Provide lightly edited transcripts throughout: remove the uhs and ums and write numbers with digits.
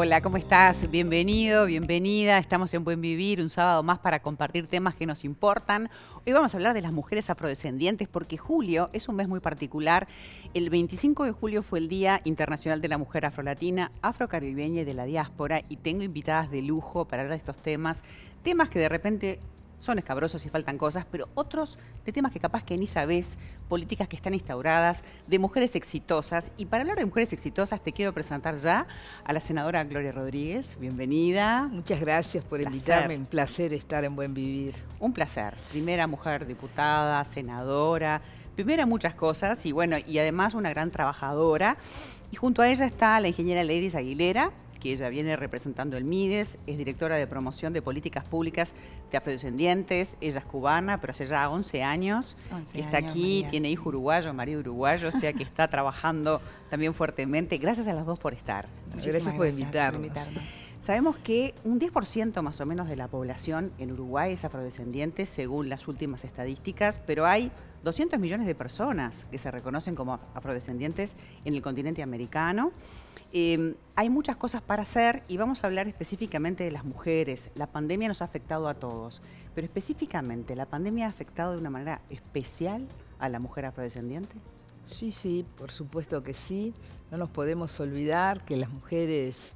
Hola, ¿cómo estás? Bienvenido, bienvenida. Estamos en Buen Vivir, un sábado más para compartir temas que nos importan. Hoy vamos a hablar de las mujeres afrodescendientes porque julio es un mes muy particular. El 25 de julio fue el Día Internacional de la Mujer Afrolatina, Afrocaribeña y de la Diáspora, y tengo invitadas de lujo para hablar de estos temas que de repente son escabrosos y faltan cosas, pero otros de temas que capaz que ni sabés, políticas que están instauradas, de mujeres exitosas. Y para hablar de mujeres exitosas te quiero presentar ya a la senadora Gloria Rodríguez. Bienvenida. Muchas gracias por invitarme, un placer estar en Buen Vivir. Un placer. Primera mujer diputada, senadora, primera muchas cosas y bueno, y además una gran trabajadora. Y junto a ella está la ingeniera Leydis Aguilera, que ella viene representando el MIDES, es directora de promoción de políticas públicas de afrodescendientes. Ella es cubana, pero hace ya 11 años que está aquí, María, tiene hijo uruguayo, marido uruguayo, o sea que está trabajando también fuertemente. Gracias a las dos por estar. Gracias por invitarnos. Sabemos que un 10% más o menos de la población en Uruguay es afrodescendiente, según las últimas estadísticas, pero hay 200 millones de personas que se reconocen como afrodescendientes en el continente americano. Hay muchas cosas para hacer y vamos a hablar específicamente de las mujeres. La pandemia nos ha afectado a todos, pero específicamente, ¿la pandemia ha afectado de una manera especial a la mujer afrodescendiente? Sí, por supuesto que sí. No nos podemos olvidar que las mujeres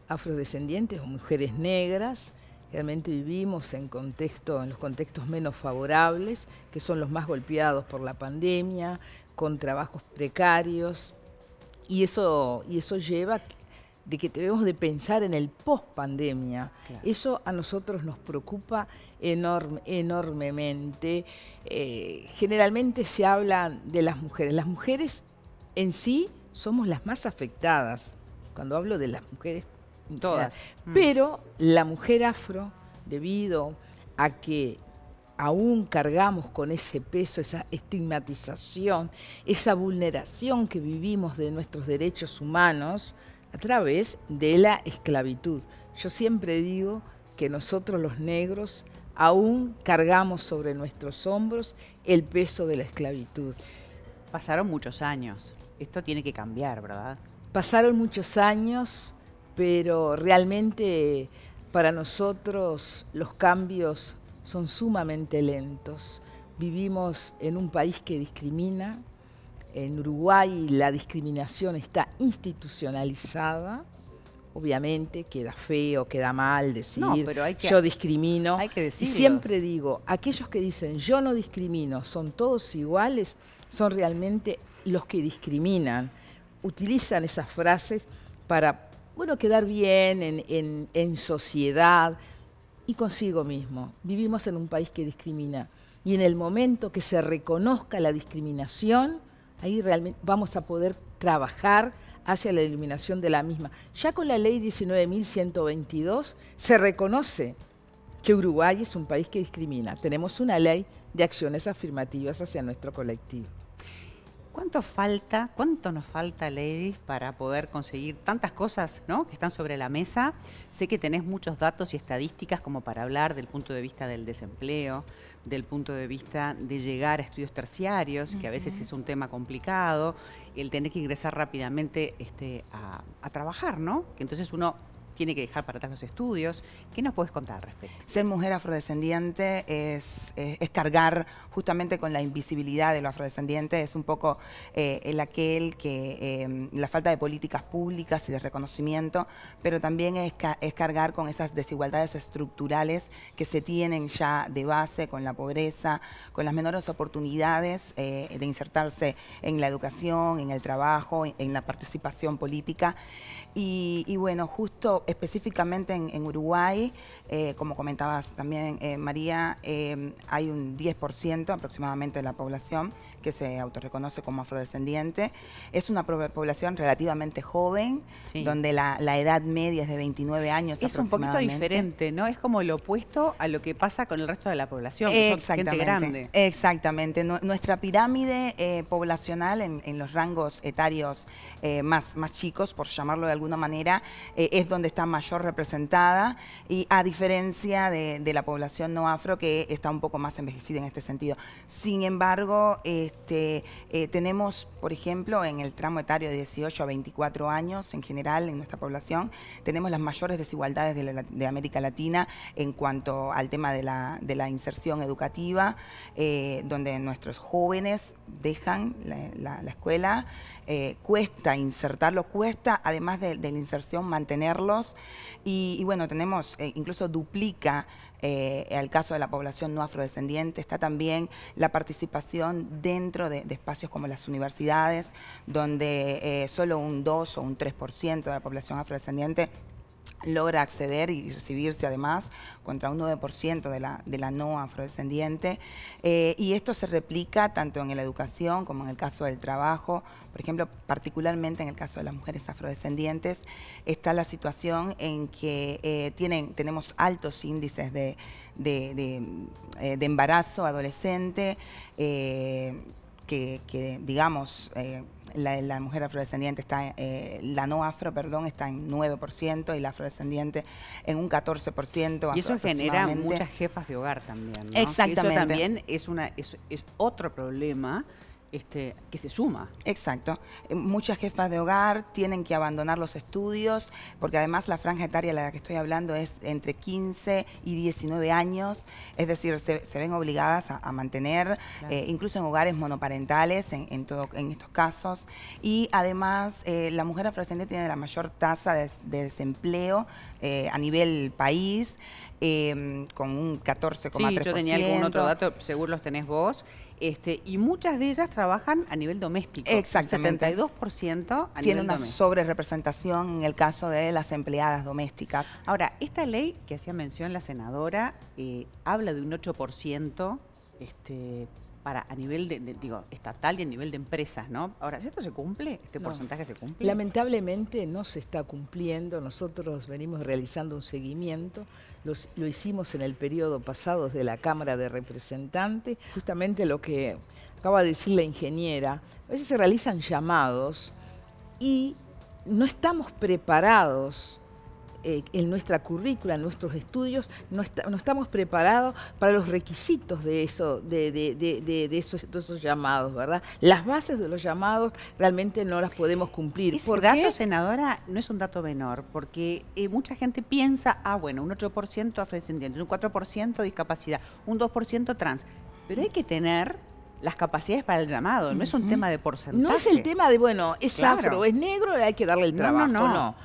afrodescendientes o mujeres negras realmente vivimos en los contextos menos favorables, que son los más golpeados por la pandemia, con trabajos precarios. Y eso lleva de que debemos de pensar en el post-pandemia. Claro. Eso a nosotros nos preocupa enormemente. Generalmente se habla de las mujeres. Las mujeres en sí somos las más afectadas. Cuando hablo de las mujeres, todas. Pero la mujer afro, debido a que aún cargamos con ese peso, esa estigmatización, esa vulneración que vivimos de nuestros derechos humanos a través de la esclavitud. Yo siempre digo que nosotros los negros aún cargamos sobre nuestros hombros el peso de la esclavitud. Pasaron muchos años. Esto tiene que cambiar, ¿verdad? Pasaron muchos años, pero realmente para nosotros los cambios son sumamente lentos. Vivimos en un país que discrimina. En Uruguay la discriminación está institucionalizada. Obviamente queda feo, queda mal decir yo discrimino. Hay que decirlo. Y siempre digo, aquellos que dicen yo no discrimino, son todos iguales, son realmente los que discriminan. Utilizan esas frases para, bueno, quedar bien en sociedad y consigo mismo. Vivimos en un país que discrimina y en el momento que se reconozca la discriminación, ahí realmente vamos a poder trabajar hacia la eliminación de la misma. Ya con la ley 19.122 se reconoce que Uruguay es un país que discrimina. Tenemos una ley de acciones afirmativas hacia nuestro colectivo. ¿Cuánto nos falta, Leydis, para poder conseguir tantas cosas, ¿no?, que están sobre la mesa? Sé que tenés muchos datos y estadísticas como para hablar del punto de vista del desempleo, del punto de vista de llegar a estudios terciarios, que a veces es un tema complicado, el tener que ingresar rápidamente a trabajar, ¿no? Que entonces uno tiene que dejar para atrás los estudios. ¿Qué nos puedes contar al respecto? Ser mujer afrodescendiente es cargar justamente con la invisibilidad de lo afrodescendiente, es un poco la falta de políticas públicas y de reconocimiento, pero también es cargar con esas desigualdades estructurales que se tienen ya de base, con la pobreza, con las menores oportunidades de insertarse en la educación, en el trabajo, en la participación política. Y bueno, justo específicamente en Uruguay, como comentabas también, María, hay un 10% aproximadamente de la población que se autorreconoce como afrodescendiente. Es una población relativamente joven, sí, donde la edad media es de 29 años es aproximadamente. Un poquito diferente, ¿no? Es como lo opuesto a lo que pasa con el resto de la población, que son gente grande. Exactamente. Nuestra pirámide poblacional en los rangos etarios más chicos, por llamarlo de alguna manera, es donde está mayor representada, y a diferencia de la población no afro, que está un poco más envejecida en este sentido. Sin embargo, tenemos, por ejemplo, en el tramo etario de 18 a 24 años, en general, en nuestra población, tenemos las mayores desigualdades de América Latina en cuanto al tema de la inserción educativa, donde nuestros jóvenes dejan la escuela, cuesta insertarlos, cuesta, además de la inserción, mantenerlos, y bueno, tenemos, incluso duplica el caso de la población no afrodescendiente. Está también la participación dentro de espacios como las universidades, donde solo un 2 o un 3% de la población afrodescendiente logra acceder y recibirse además contra un 9% de la no afrodescendiente. Y esto se replica tanto en la educación como en el caso del trabajo. Por ejemplo, particularmente en el caso de las mujeres afrodescendientes, está la situación en que tenemos altos índices de embarazo adolescente, que digamos, la mujer afrodescendiente está, la no afro, perdón, está en 9% y la afrodescendiente en un 14%. Y eso genera muchas jefas de hogar también, ¿no? Exactamente. Que eso también es otro problema que se suma. Exacto. Muchas jefas de hogar tienen que abandonar los estudios, porque además la franja etaria de la que estoy hablando es entre 15 y 19 años, es decir, se ven obligadas a mantener, claro, incluso en hogares monoparentales, en estos casos. Y además, la mujer afrodescendiente tiene la mayor tasa de desempleo a nivel país, con un 14,3%. Sí, yo tenía algún otro dato, seguro los tenés vos. Y muchas de ellas trabajan a nivel doméstico. Exactamente. 72% a tiene nivel una doméstico. Sobrerepresentación en el caso de las empleadas domésticas. Ahora, esta ley que hacía mención la senadora habla de un 8% a nivel digo, estatal y a nivel de empresas, ¿no? Ahora, ¿si esto se cumple? ¿Este porcentaje se cumple? Lamentablemente no se está cumpliendo. Nosotros venimos realizando un seguimiento. Lo hicimos en el periodo pasado desde la Cámara de Representantes. Justamente lo que acaba de decir la ingeniera, a veces se realizan llamados y no estamos preparados en nuestra currícula, en nuestros estudios, no estamos preparados para los requisitos de esos llamados, ¿verdad? Las bases de los llamados realmente no las podemos cumplir. Ese dato, senadora, no es un dato menor, porque mucha gente piensa, bueno, un 8% afrodescendiente, un 4% discapacidad, un 2% trans, pero hay que tener las capacidades para el llamado, no es un tema de porcentaje. No es el tema de, bueno, es claro, afro, es negro, hay que darle el trabajo, no,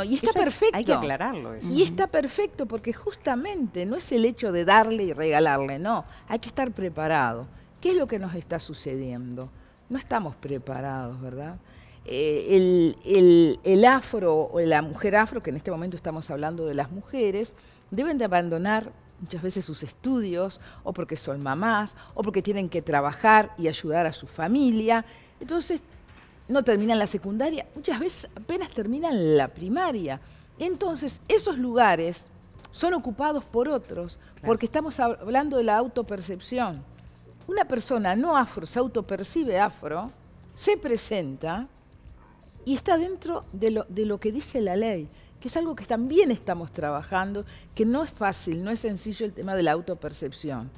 y está perfecto. Hay que aclararlo eso. Y está perfecto porque justamente no es el hecho de darle y regalarle, no, hay que estar preparado. ¿Qué es lo que nos está sucediendo? No estamos preparados, ¿verdad? El afro o la mujer afro, que en este momento estamos hablando de las mujeres, deben de abandonar muchas veces sus estudios, o porque son mamás, o porque tienen que trabajar y ayudar a su familia. Entonces, no terminan la secundaria, muchas veces apenas terminan la primaria. Entonces, esos lugares son ocupados por otros, claro, porque estamos hablando de la autopercepción. Una persona no afro se autopercibe afro, se presenta y está dentro de lo que dice la ley, que es algo que también estamos trabajando, que no es fácil, no es sencillo el tema de la autopercepción.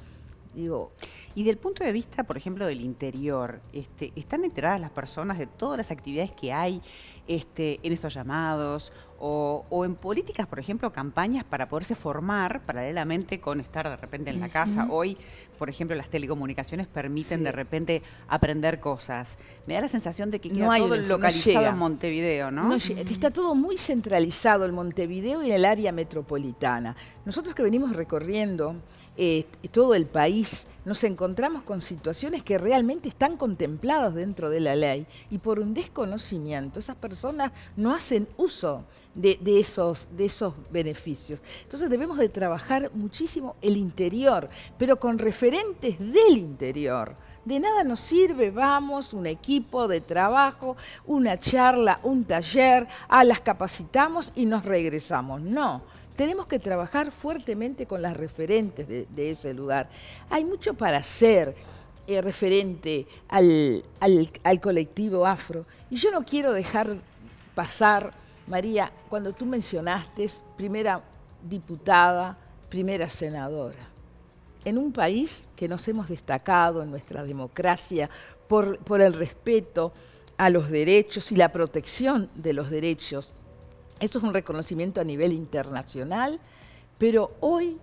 Digo, y del punto de vista, por ejemplo, del interior, ¿están enteradas las personas de todas las actividades que hay en estos llamados o en políticas, por ejemplo, campañas para poderse formar paralelamente con estar de repente en la casa? Hoy, por ejemplo, las telecomunicaciones permiten de repente aprender cosas. Me da la sensación de que queda todo localizado en Montevideo, ¿no? Está todo muy centralizado en Montevideo y en el área metropolitana. Nosotros que venimos recorriendo todo el país, nos encontramos con situaciones que realmente están contempladas dentro de la ley y por un desconocimiento esas personas no hacen uso de esos beneficios. Entonces debemos de trabajar muchísimo el interior, pero con referentes del interior. De nada nos sirve, vamos, un equipo de trabajo, una charla, un taller, las capacitamos y nos regresamos. No. Tenemos que trabajar fuertemente con las referentes de ese lugar. Hay mucho para hacer referente al colectivo afro. Y yo no quiero dejar pasar, María, cuando tú mencionaste primera diputada, primera senadora. en un país que nos hemos destacado en nuestra democracia por el respeto a los derechos y la protección de los derechos. Esto es un reconocimiento a nivel internacional, pero hoy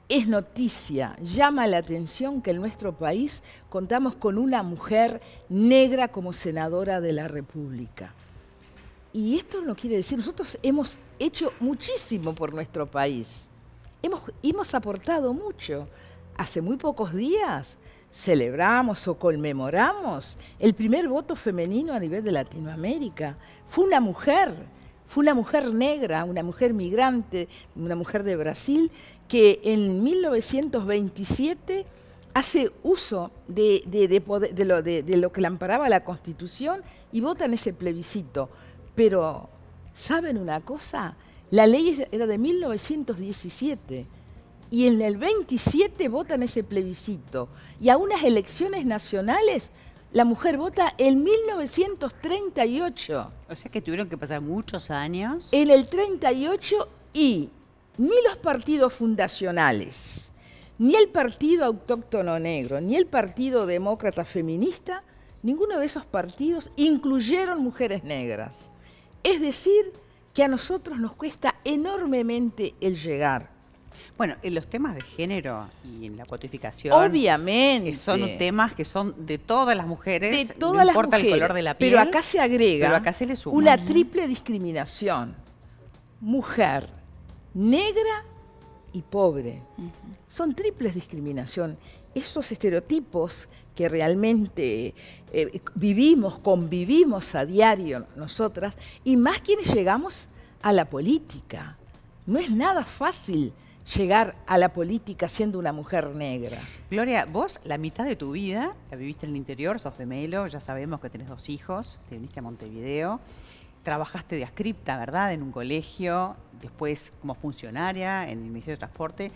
es noticia, llama la atención que en nuestro país contamos con una mujer negra como senadora de la República. Y esto no quiere decir, nosotros hemos hecho muchísimo por nuestro país. Hemos aportado mucho. Hace muy pocos días celebramos o conmemoramos el primer voto femenino a nivel de Latinoamérica. Fue una mujer negra, una mujer migrante, una mujer de Brasil, que en 1927 hace uso de lo que le amparaba la Constitución y vota en ese plebiscito. Pero, ¿saben una cosa? La ley era de 1917 y en el 27 vota en ese plebiscito. Y a unas elecciones nacionales la mujer vota en 1938. O sea que tuvieron que pasar muchos años. En el 38 y ni los partidos fundacionales, ni el Partido Autóctono Negro, ni el Partido Demócrata Feminista, ninguno de esos partidos incluyeron mujeres negras. Es decir, que a nosotros nos cuesta enormemente el llegar. Bueno, en los temas de género y en la codificación, obviamente, son temas que son de todas las mujeres, de todas no las importa mujeres, el color de la piel. pero acá se agrega pero acá se le suma una triple discriminación: mujer, negra y pobre. Son triples discriminación. Esos estereotipos que realmente convivimos a diario nosotras, y más quienes llegamos a la política. No es nada fácil llegar a la política siendo una mujer negra. Gloria, vos la mitad de tu vida la viviste en el interior, sos de Melo, ya sabemos que tenés 2 hijos, te viniste a Montevideo, trabajaste de adscripta, ¿verdad?, en un colegio, después como funcionaria en el Ministerio de Transporte.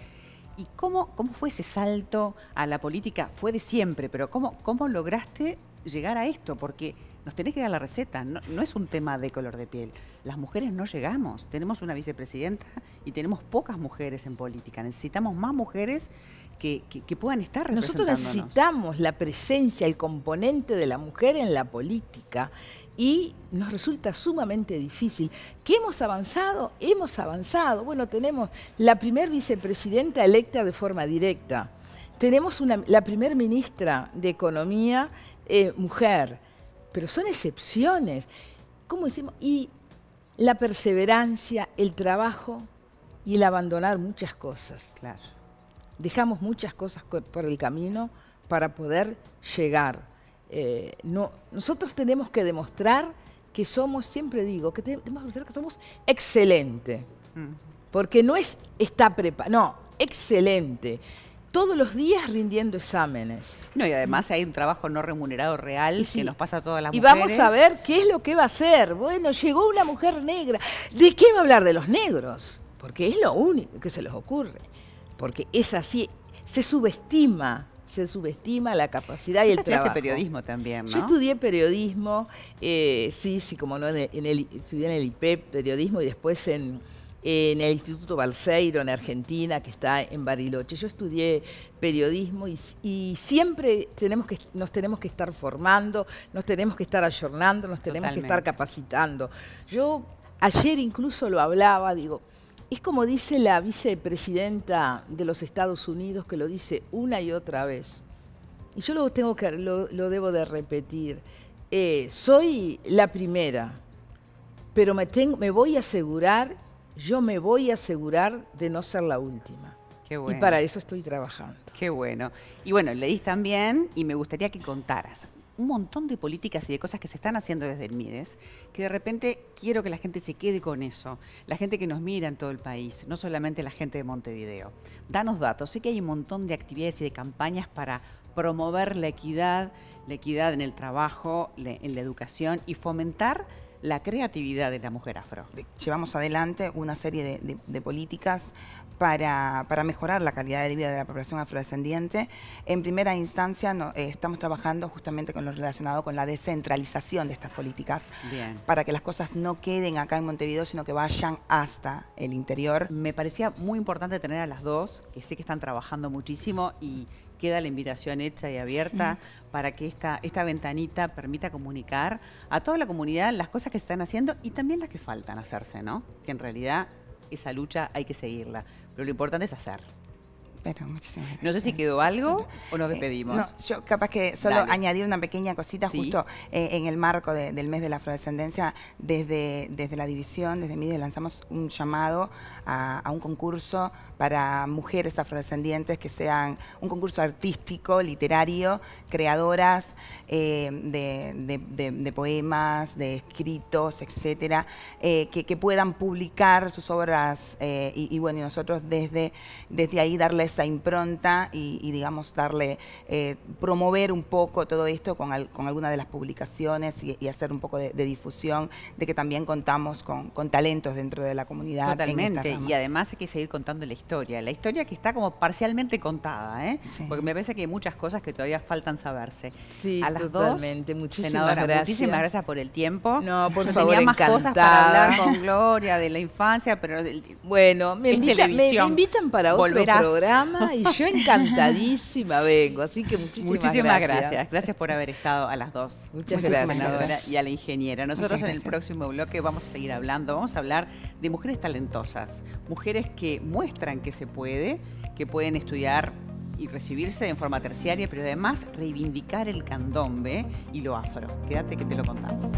¿Y cómo fue ese salto a la política? Fue de siempre, pero ¿cómo lograste llegar a esto? Porque nos tenés que dar la receta, no es un tema de color de piel. Las mujeres no llegamos, tenemos una vicepresidenta y tenemos pocas mujeres en política. Necesitamos más mujeres que puedan estar representándonos. Nosotros necesitamos la presencia, el componente de la mujer en la política, y nos resulta sumamente difícil. ¿Qué hemos avanzado? Hemos avanzado. Bueno, tenemos la primer vicepresidenta electa de forma directa. Tenemos la primer ministra de Economía mujer. Pero son excepciones. ¿Cómo decimos? Y la perseverancia, el trabajo y el abandonar muchas cosas. Claro. Dejamos muchas cosas por el camino para poder llegar. Nosotros tenemos que demostrar que somos, siempre digo, que tenemos que demostrar que somos excelentes. Porque no es está preparado, no, excelente. Todos los días rindiendo exámenes. No, y además hay un trabajo no remunerado real que nos pasa a todas las mujeres. Y vamos a ver qué es lo que va a hacer. Bueno, llegó una mujer negra. ¿De qué va a hablar? De los negros. Porque es lo único que se les ocurre. Porque es así, se subestima la capacidad y el trabajo. Estudiaste periodismo también, ¿no? Yo estudié periodismo, sí, como no, estudié en el IPEP periodismo y después en el Instituto Balseiro en Argentina, que está en Bariloche. Yo estudié periodismo y siempre nos tenemos que estar formando, nos tenemos que estar ayornando, nos tenemos que estar capacitando. Yo ayer incluso lo hablaba, digo, es como dice la vicepresidenta de los Estados Unidos, que lo dice una y otra vez. Y yo lo debo de repetir. Soy la primera, pero me voy a asegurar de no ser la última. Qué bueno. Y para eso estoy trabajando. Qué bueno. Y bueno, leís también, y me gustaría que contaras un montón de políticas y de cosas que se están haciendo desde el MIDES, que de repente quiero que la gente se quede con eso, la gente que nos mira en todo el país, no solamente la gente de Montevideo. Danos datos. Sé que hay un montón de actividades y de campañas para promover la equidad en el trabajo, en la educación y fomentar la creatividad de la mujer afro. Llevamos adelante una serie de políticas para mejorar la calidad de vida de la población afrodescendiente. En primera instancia estamos trabajando justamente con lo relacionado con la descentralización de estas políticas. Bien. Para que las cosas no queden acá en Montevideo, sino que vayan hasta el interior. Me parecía muy importante tener a las dos, que sé que están trabajando muchísimo y queda la invitación hecha y abierta para que esta ventanita permita comunicar a toda la comunidad las cosas que se están haciendo y también las que faltan hacerse, ¿no? Que en realidad esa lucha hay que seguirla, pero lo importante es hacer. Pero muchísimas gracias. No sé si quedó algo o nos despedimos. No, yo capaz que solo añadir una pequeña cosita, ¿sí? Justo en el marco del mes de la afrodescendencia, desde la división, desde MIDES, lanzamos un llamado a un concurso para mujeres afrodescendientes, que sean un concurso artístico, literario, creadoras de poemas, de escritos, etcétera, que puedan publicar sus obras y bueno, y nosotros desde ahí darle esa impronta y digamos promover un poco todo esto con alguna de las publicaciones y hacer un poco de difusión de que también contamos con talentos dentro de la comunidad. Totalmente, y además hay que seguir contando la historia que está como parcialmente contada, ¿eh? Sí. Porque me parece que hay muchas cosas que todavía faltan saberse. Sí, a las totalmente. dos, Muchísimas senadora, gracias. Muchísimas gracias por el tiempo. No, por Yo favor, tenía más encantada. cosas para hablar con Gloria de la infancia, pero bueno, me invitan para otro programa y yo encantadísima vengo, así que muchísimas gracias. Gracias por haber estado a las dos. Muchas gracias. Senadora y a la ingeniera. Nosotros en el gracias. próximo bloque vamos a seguir hablando. Vamos a hablar de mujeres talentosas, mujeres que muestran que se puede, que pueden estudiar y recibirse en forma terciaria, pero además reivindicar el candombe y lo afro. Quédate que te lo contamos.